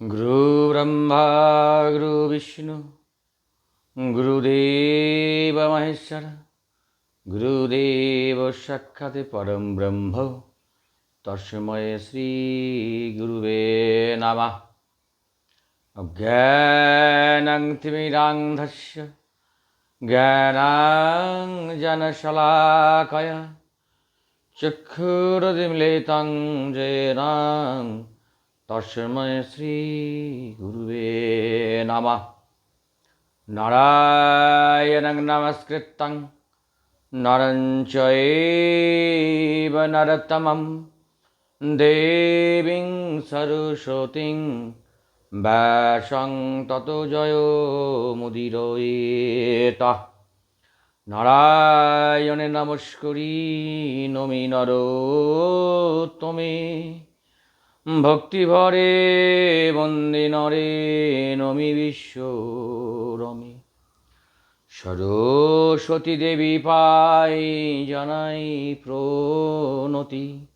गुरु ब्रह्मा गुरु विष्णु गुरुदेव महेश्वर गुरुदेव साक्षात् परम ब्रह्म तस्मै श्री गुरुवे नमः। अज्ञानं तिमिरान्धस्य ज्ञानाञ्जनशलाकया चक्षुरुन्मीलितं येन तस्मै श्री गुरुवे नमः। नारायणं नमस्कृतं नरं चैव नरोत्तमं देवीं सरस्वतीं व्यासं ततो जयो मुदीरयेत्। नारायणे नमस्करि नमि नरोत्तमे भक्तिभरे वन्दे नरेन्द्रं विश्वरमे। सरस्वती देवी पाय जानाई प्रणति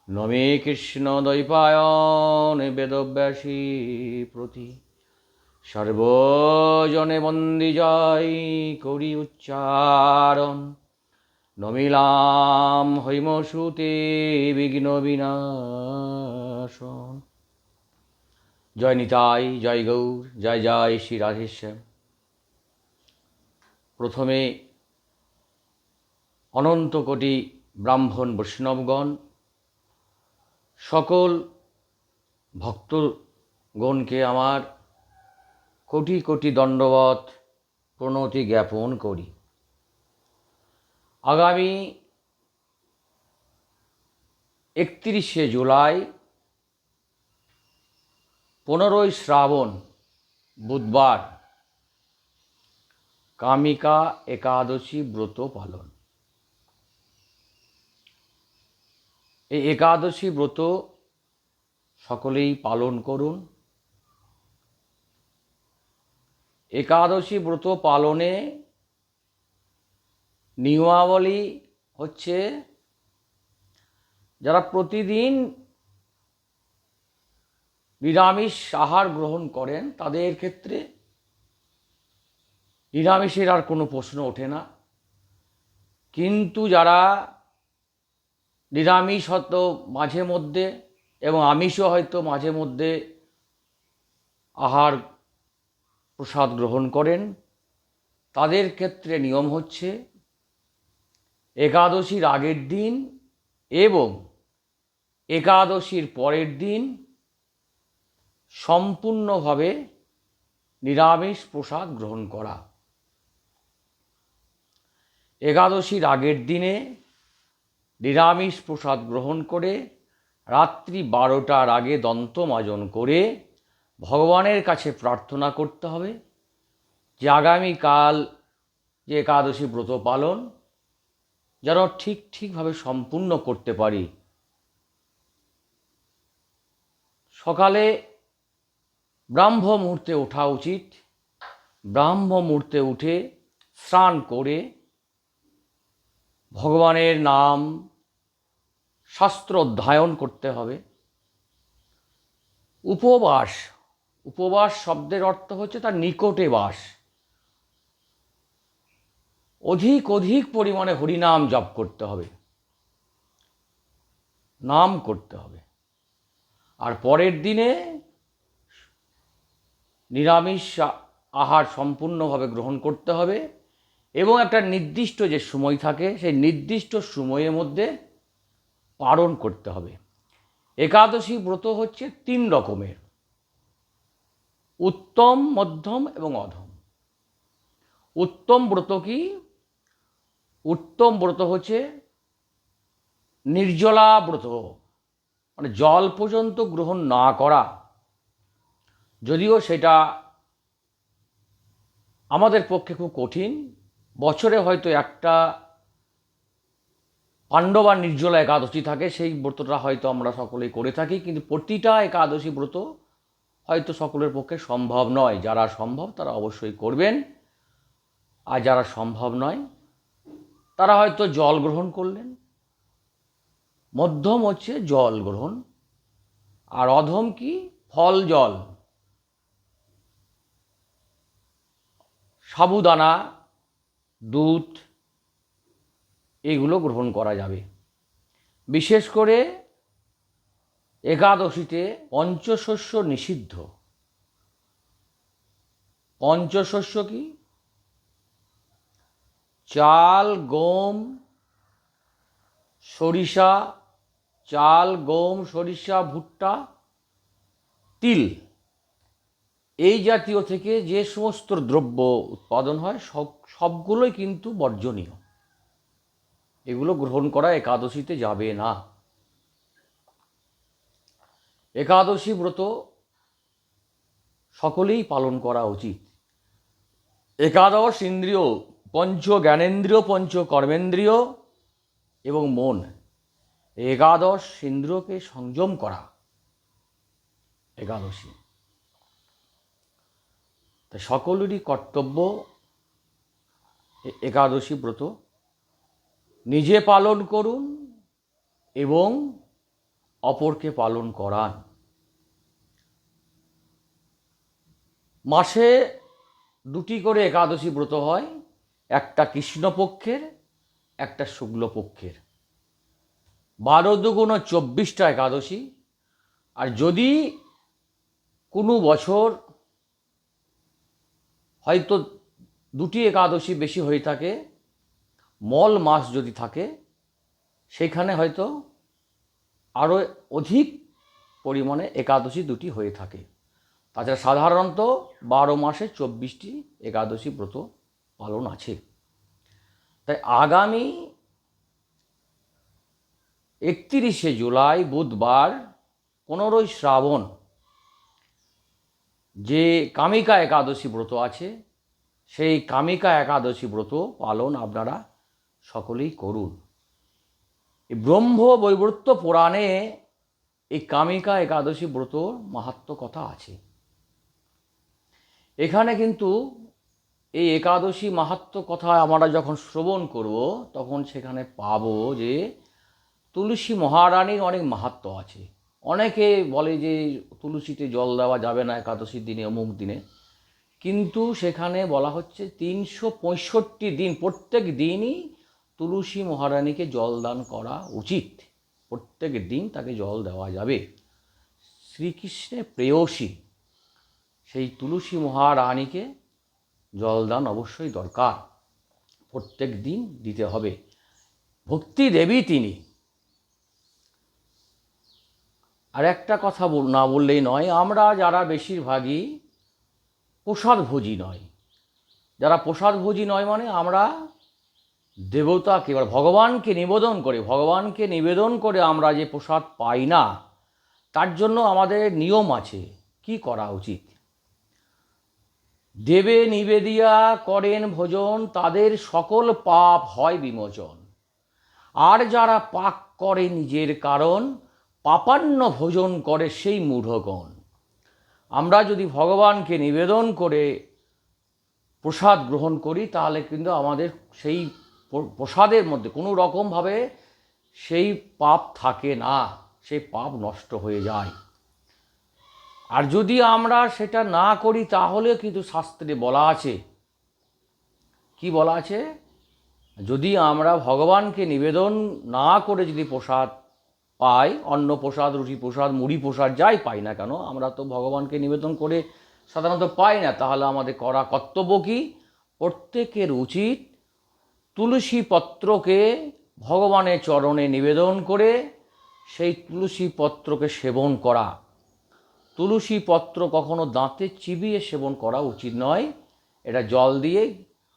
नमे कृष्ण द्वैपायन वेदव्यासी प्रति सर्वजने वन्दे जय करि उच्चारण नमिलाम হৈমসুতে বিঘ্ন বিনাশন। জয় নিতাই, জয় গৌর, জয় জয় শ্রী রাধেশ্যাম। প্রথমে অনন্ত কোটি ব্রাহ্মণ বৈষ্ণবগণ, সকল ভক্তগণকে আমার কোটি কোটি দণ্ডবত প্রণতি জ্ঞাপন করি। আগামী 31শে জুলাই 15ই শ্রাবণ বুধবার কামিকা একাদশী ব্রত পালন। এই একাদশী ব্রত সকলেই পালন করুন। একাদশী ব্রত পালনে নিয়মাবলী হচ্ছে, যারা প্রতিদিন নিরামিষ আহার গ্রহণ করেন তাদের ক্ষেত্রে নিরামিষের আর কোনো প্রশ্ন ওঠে না। কিন্তু যারা নিরামিষ হয়তো মাঝে মধ্যে এবং আমিষও হয়তো মাঝে মধ্যে আহার প্রসাদ গ্রহণ করেন, তাদের ক্ষেত্রে নিয়ম হচ্ছে একাদশীর আগের দিন এবং একাদশীর পরের দিন সম্পূর্ণভাবে নিরামিষ প্রসাদ গ্রহণ করা। একাদশীর আগের দিনে নিরামিষ প্রসাদ গ্রহণ করে রাত্রি 12টার আগে দন্তমাজন করে ভগবানের কাছে প্রার্থনা করতে হবে যে আগামীকাল যে একাদশী ব্রত পালন যেন ঠিকভাবে সম্পূর্ণ করতে পারি। সকালে ব্রাহ্ম মুহূর্তে ওঠা উচিত। ব্রাহ্ম মুহূর্তে উঠে স্নান করে ভগবানের নাম শাস্ত্র অধ্যয়ন করতে হবে। উপবাস শব্দের অর্থ হচ্ছে তার নিকটে বাস। অধিক পরিমাণে হরিনাম জপ করতে হবে, নাম করতে হবে। আর পরের দিনে নিরামিষ আহার সম্পূর্ণভাবে গ্রহণ করতে হবে এবং একটা নির্দিষ্ট যে সময় থাকে সেই নির্দিষ্ট সময়ের মধ্যে পালন করতে হবে। একাদশী ব্রত হচ্ছে 3 রকমের: উত্তম, মধ্যম এবং অধম। উত্তম ব্রত কি? উত্তম ব্রত হচ্ছে নির্জলা ব্রত, মানে জল পর্যন্ত গ্রহণ না করা। যদিও সেটা আমাদের পক্ষে খুব কঠিন। বছরে হয়তো একটা পাণ্ডবা নির্জলা একাদশী থাকে, সেই ব্রতটা হয়তো আমরা সকলেই করে থাকি, কিন্তু প্রতিটা একাদশী ব্রত হয়তো সকলের পক্ষে সম্ভব নয়। যারা সম্ভব তারা অবশ্যই করবেন, আর যারা সম্ভব নয় তারা হয়তো জল গ্রহণ করলেন। মধ্যম হচ্ছে জল গ্রহণ, আর অধম কি? ফল জল, সাবুদানা, দুধ এগুলো গ্রহণ করা যাবে। বিশেষ করে একাদশীতে পঞ্চশস্য নিষিদ্ধ। পঞ্চশস্য কি? চাল, গম, সরিষা, চাল, গম, সরিষা, ভুট্টা, তিল, এই জাতীয় থেকে যে সমস্ত দ্রব্য উৎপাদন হয় সবগুলোই কিন্তু বর্জনীয়। এগুলো গ্রহণ করা একাদশীতে যাবে না। একাদশী ব্রত সকলেই পালন করা উচিত। একাদশ ইন্দ্রিয়, পঞ্চ জ্ঞানেন্দ্রিয়, পঞ্চ কর্মেন্দ্রিয় এবং মন, একাদশ ইন্দ্রিয়কে সংযম করা একাদশী। তাই সকলেরই কর্তব্য একাদশী ব্রত নিজে পালন করুন এবং অপরকে পালন করান। মাসে দুটি করে একাদশী ব্রত হয়, একটা কৃষ্ণপক্ষের, একটা শুক্লপক্ষের। 12 দুগুণ 24টা একাদশী। আর যদি কোনো বছর হয়তো দুটি একাদশী বেশি হয়ে থাকে, মল মাস যদি থাকে, সেখানে হয়তো আরও অধিক পরিমাণে একাদশী দুটি হয়ে থাকে। তাছাড়া সাধারণত 12 মাসে 24টি একাদশী ব্রত পালন আছে। তাই আগামী 31শে জুলাই বুধবার 15ই শ্রাবণ যে কামিকা একাদশী ব্রত আছে, সেই কামিকা একাদশী ব্রত পালন আপনারা সকলেই করুন। এই ব্রহ্ম বৈবর্ত পুরাণে এই কামিকা একাদশী ব্রতর মাহাত্ম্য কথা আছে। এখানে কিন্তু এই একাদশী মাহাত্ম্য কথা আমরা যখন শ্রবণ করব, তখন সেখানে পাব যে তুলসী মহারানীর অনেক মাহাত্ম্য আছে। অনেকে বলে যে তুলসীতে জল দেওয়া যাবে না একাদশীর দিনে, অমুক দিনে, কিন্তু সেখানে বলা হচ্ছে 365 দিন, প্রত্যেক দিনই তুলসী মহারানীকে জল দান করা উচিত। প্রত্যেক দিন তাকে জল দেওয়া যাবে। শ্রীকৃষ্ণের প্রেয়সী সেই তুলসী মহারানীকে জলদান অবশ্যই দরকার, প্রত্যেক দিন দিতে হবে। ভক্তি দেবী তিনি। আর একটা কথা না বললেই নয়, আমরা যারা বেশিরভাগই প্রসাদভোজী নয়, যারা প্রসাদভোজী নয় মানে আমরা দেবতাকে এবার ভগবানকে নিবেদন করে আমরা যে প্রসাদ পাই না, তার জন্য আমাদের নিয়ম আছে কি করা উচিত। দেবে নিবেদিয়া করেন ভোজন, তাদের সকল পাপ হয় বিমোচন। আর যারা পাক করে নিজের কারণ, পাপান্ন ভোজন করে সেই মূঢ়গণ। আমরা যদি ভগবানকে নিবেদন করে প্রসাদ গ্রহণ করি, তাহলে কিন্তু আমাদের সেই প্রসাদের মধ্যে কোনো রকমভাবে সেই পাপ থাকে না, সেই পাপ নষ্ট হয়ে যায়। আর যদি আমরা সেটা না করি, তাহলে কিন্তু শাস্ত্রে বলা আছে, কি বলা আছে, যদি আমরা ভগবানকে নিবেদন না করে যদি প্রসাদ পাই, অন্ন প্রসাদ, রুটি প্রসাদ, মুড়ি প্রসাদ যাই পাই না কেন, আমরা তো ভগবানকে নিবেদন করে সাধারণত পাই না, তাহলে আমাদের করা কর্তব্য কি? প্রত্যেকের উচিত তুলসী পত্রকে ভগবানের চরণে নিবেদন করে সেই তুলসী পত্রকে সেবন করা। তুলসী পত্র কখনো দাঁতে চিবিয়ে সেবন করা উচিত নয়। এটা জল দিয়ে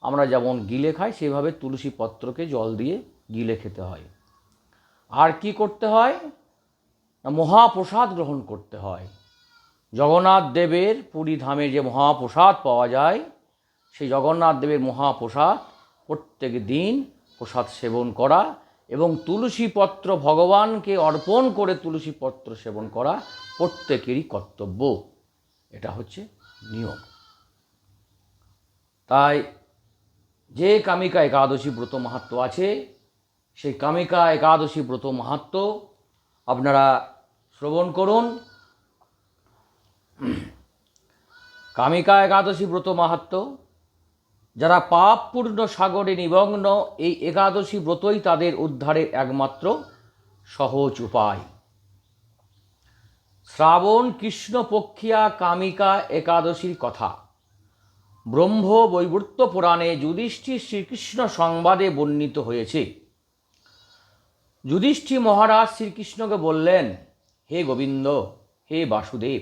আমরা যেমন গিলে খাই, সেভাবে তুলসী পত্রকে জল দিয়ে গিলে খেতে হয়। আর কি করতে হয় না, মহাপ্রসাদ গ্রহণ করতে হয়। জগন্নাথ দেবের পুরী ধামে যে মহাপ্রসাদ পাওয়া যায়, সেই জগন্নাথ দেবের মহাপ্রসাদ প্রত্যেক দিন প্রসাদ সেবন করা এবং তুলসী পত্র ভগবানকে অর্পণ করে তুলসী পত্র সেবন করা প্রত্যেকেরই কর্তব্য। এটা হচ্ছে নিয়ম। তাই যে কামিকা একাদশী ব্রত মাহাত্ম্য আছে, সেই কামিকা একাদশী ব্রত মাহাত্ম্য আপনারা শ্রবণ করুন। কামিকা একাদশী ব্রত মাহাত্ম্য যারা পাপপূর্ণ সাগরে নিমগ্ন, এই একাদশী ব্রতই তাদের উদ্ধারের একমাত্র সহজ উপায়। শ্রাবণ কৃষ্ণপক্ষিয়া কামিকা একাদশীর কথা ব্রহ্ম বৈবর্ত পুরাণে যুধিষ্ঠির শ্রীকৃষ্ণ সংবাদে বর্ণিত হয়েছে। যুধিষ্ঠির মহারাজ শ্রীকৃষ্ণকে বললেন, হে গোবিন্দ, হে বাসুদেব,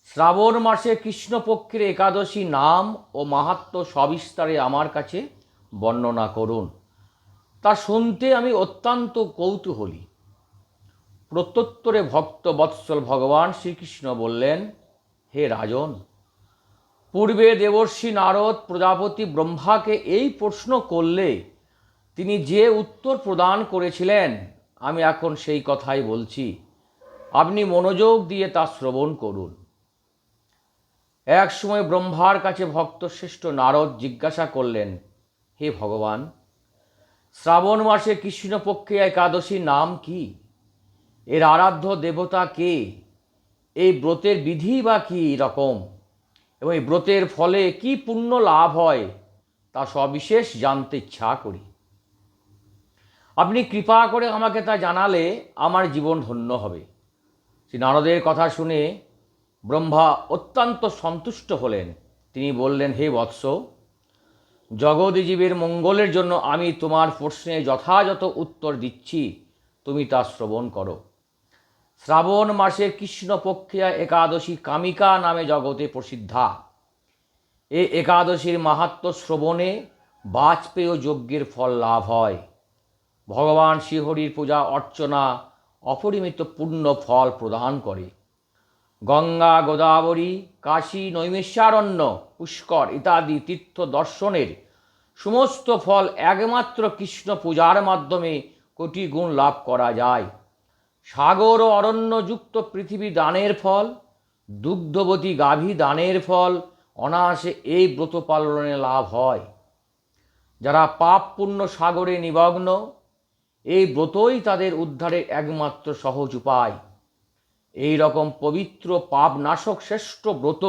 শ্রাবণ মাসে কৃষ্ণপক্ষের একাদশী নাম ও মাহাত্ম্য সবিস্তারে আমার কাছে বর্ণনা করুন। তা শুনতে আমি অত্যন্ত কৌতূহলী। প্রত্যুত্তরে ভক্ত বৎসল ভগবান শ্রীকৃষ্ণ বললেন, হে রাজন, পূর্বে দেবর্ষি নারদ প্রজাপতি ব্রহ্মাকে এই প্রশ্ন করলে তিনি যে উত্তর প্রদান করেছিলেন, আমি এখন সেই কথাই বলছি। আপনি মনোযোগ দিয়ে তা শ্রবণ করুন। এক সময় ব্রহ্মার কাছে ভক্তশ্রেষ্ঠ নারদ জিজ্ঞাসা করলেন, হে ভগবান, শ্রাবণ মাসে কৃষ্ণপক্ষে একাদশীর নাম কি? এর আরাধ্য দেবতা কে? এই ব্রতের বিধি বা কী রকম, এবং এই ব্রতের ফলে কি পুণ্য লাভ হয়, তা সবিশেষ জানতে ইচ্ছা করি। আপনি কৃপা করে আমাকে তা জানালে আমার জীবন ধন্য হবে। শ্রী নারদের কথা শুনে ব্রহ্মা অত্যন্ত সন্তুষ্ট হলেন। তিনি বললেন, হে বৎস, জগৎ জীবের মঙ্গলের জন্য আমি তোমার প্রশ্নে যথাযথ উত্তর দিচ্ছি, তুমি তা শ্রবণ করো। শ্রাবণ মাসের কৃষ্ণপক্ষিয়া একাদশী কামিকা নামে জগতে প্রসিদ্ধা। এই একাদশীর মাহাত্ম্য শ্রবণে বাজপেয় যজ্ঞের ফল লাভ হয়। ভগবান শ্রীহরির পূজা অর্চনা অপরিমিত পুণ্য ফল প্রদান করে। গঙ্গা, গোদাবরী, কাশী, নৈমিষারণ্য, পুষ্কর ইত্যাদি তীর্থ দর্শনের সমস্ত ফল একমাত্র কৃষ্ণ পূজার মাধ্যমে কোটি গুণ লাভ করা যায়। সাগর ও অরণ্যযুক্ত পৃথিবী দানের ফল, দুগ্ধবতী গাভী দানের ফল অনায়াসে এই ব্রত পালনে লাভ হয়। যারা পাপ পুণ্য সাগরে নিমগ্ন, এই ব্রতই তাদের উদ্ধারের একমাত্র সহজ উপায়। এই রকম পবিত্র পাপনাশক শ্রেষ্ঠ ব্রত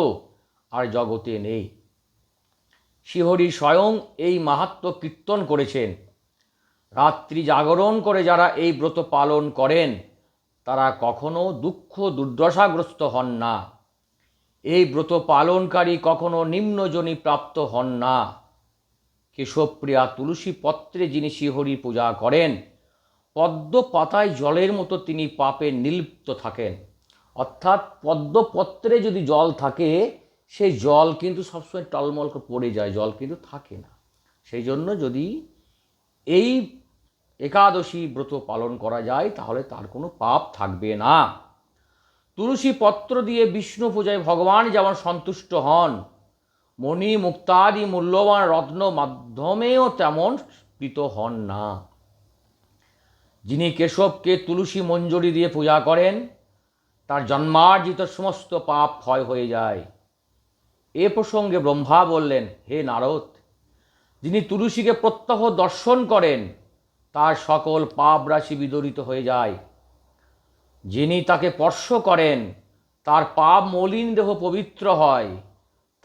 আর জগতে নেই। শ্রীহরি স্বয়ং এই মাহাত্ম্য কীর্তন করেছেন। রাত্রি জাগরণ করে যারা এই ব্রত পালন করেন, তারা কখনো দুঃখ দুর্দশাগ্রস্ত হন না। এই ব্রত পালনকারী কখনো নিম্নজনী প্রাপ্ত হন না। কেশবপ্রিয়া তুলসী পত্রে যিনি শ্রীহরির পূজা করেন, পদ্ম পাতায় জলের মতো তিনি পাপে নিলিপ্ত থাকেন। অর্থাৎ পদ্মপত্রে যদি জল থাকে, সেই জল কিন্তু সবসময় টলমল করে পড়ে যায়, জল কিন্তু থাকে না। সেই জন্য যদি এই একাদশী ব্রত পালন করা যায়, তাহলে তার কোনো পাপ থাকবে না। তুলসী পত্র দিয়ে বিষ্ণু পূজায় ভগবান যেমন সন্তুষ্ট হন, মণি মুক্তাদি মূল্যবান রত্ন মাধ্যমেও তেমন প্রীত হন না। যিনি কেশবকে তুলসী মঞ্জরি দিয়ে পূজা করেন, তার জন্মার্জিত সমস্ত পাপ ক্ষয় হয়ে যায়। এ প্রসঙ্গে ব্রহ্মা বললেন, হে নারদ, যিনি তুলসীকে প্রত্যহ দর্শন করেন, তার সকল পাপ রাশি বিদরিত হয়ে যায়। যিনি তাকে স্পর্শ করেন, তার পাপ মলিন দেহ পবিত্র হয়।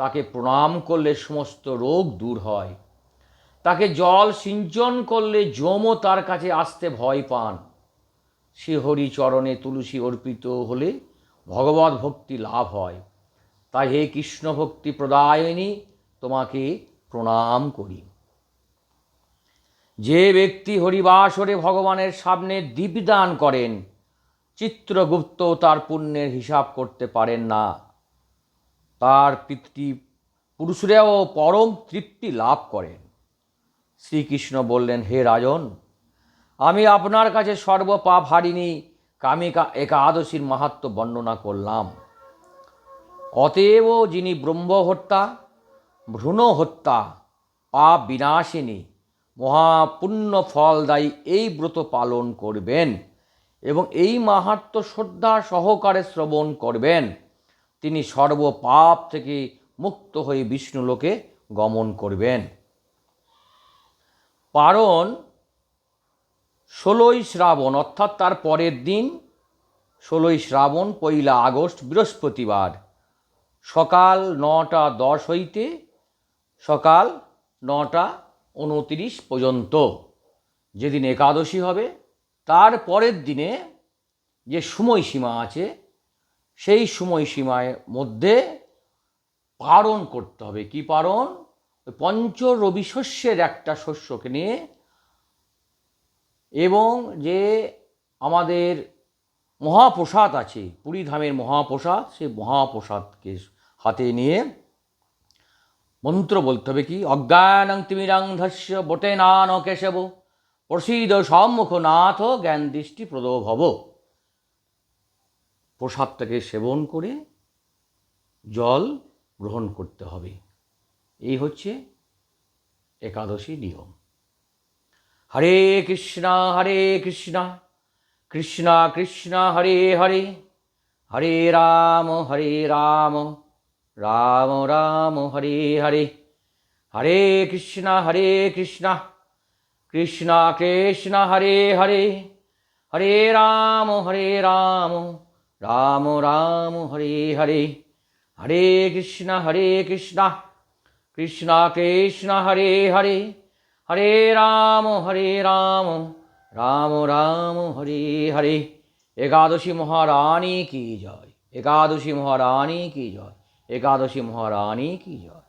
তাকে প্রণাম করলে সমস্ত রোগ দূর হয়। তাকে জল সিঞ্চন করলে যমও তার কাছে আসতে ভয় পান। শ্রীহরি চরণে তুলসী অর্পিত হলে ভগবত ভক্তি লাভ হয়। তাই হে কৃষ্ণ ভক্তি প্রদায়িনী, তোমাকে প্রণাম করি। যে ব্যক্তি হরিবাসরে ভগবানের সামনে দীপদান করেন, চিত্রগুপ্ত তার পুণ্যের হিসাব করতে পারেন না। তার পিতৃপুরুষরাও পরম তৃপ্তি লাভ করেন। শ্রীকৃষ্ণ বললেন, হে রাজন, আমি আপনার কাছে সর্বপাপ হারিণী কামিকা একাদশীর মাহাত্ম্য বর্ণনা করলাম। অতএব যিনি ব্রহ্মহত্যা, ভ্রূণ হত্যা, পাপ বিনাশিনী, মহাপুণ্য ফলদায়ী এই ব্রত পালন করবেন এবং এই মাহাত্ম্য শ্রদ্ধা সহকারে শ্রবণ করবেন, তিনি সর্বপাপ থেকে মুক্ত হয়ে বিষ্ণুলোকে গমন করবেন। পারণ 16ই শ্রাবণ, অর্থাৎ তার পরের দিন 16ই শ্রাবণ, 1 আগস্ট বৃহস্পতিবার সকাল 9:10 হইতে সকাল 9:29 পর্যন্ত। যেদিন একাদশী হবে তার পরের দিনে যে সময়সীমা আছে সেই সময়সীমার মধ্যে পারণ করতে হবে। কি পারণ? পঞ্চ রবি শস্যের একটা শস্যকে নিয়ে এবং যে আমাদের মহাপ্রসাদ আছে, পুরীধামের মহাপ্রসাদ, সেই মহাপ্রসাদকে হাতে নিয়ে মন্ত্র বলতে হবে। কি? অজ্ঞানং তিমিরান্ধস্য বটেনান কেশব প্রসীদ সম্মুখ নাথ জ্ঞান দৃষ্টি প্রদ ভব। প্রসাদটাকে সেবন করে জল গ্রহণ করতে হবে। এই হচ্ছে একাদশী নিয়ম। হরে কৃষ্ণ কৃষ্ণ কৃষ্ণ হরে হরে, হরে রাম রাম রাম হরে হরে, হরে কৃষ্ণ কৃষ্ণ কৃষ্ণ হরে হরে, হরে রাম রাম রাম হরে হরে, হরে কৃষ্ণ কৃষ্ণ কৃষ্ণ হরে হরে, হরে রাম রাম রাম হরে হরে। একাদশী মহারানী কি জয়, একাদশী মহারানী কি জয়, একাদশী মহারানী কি জয়।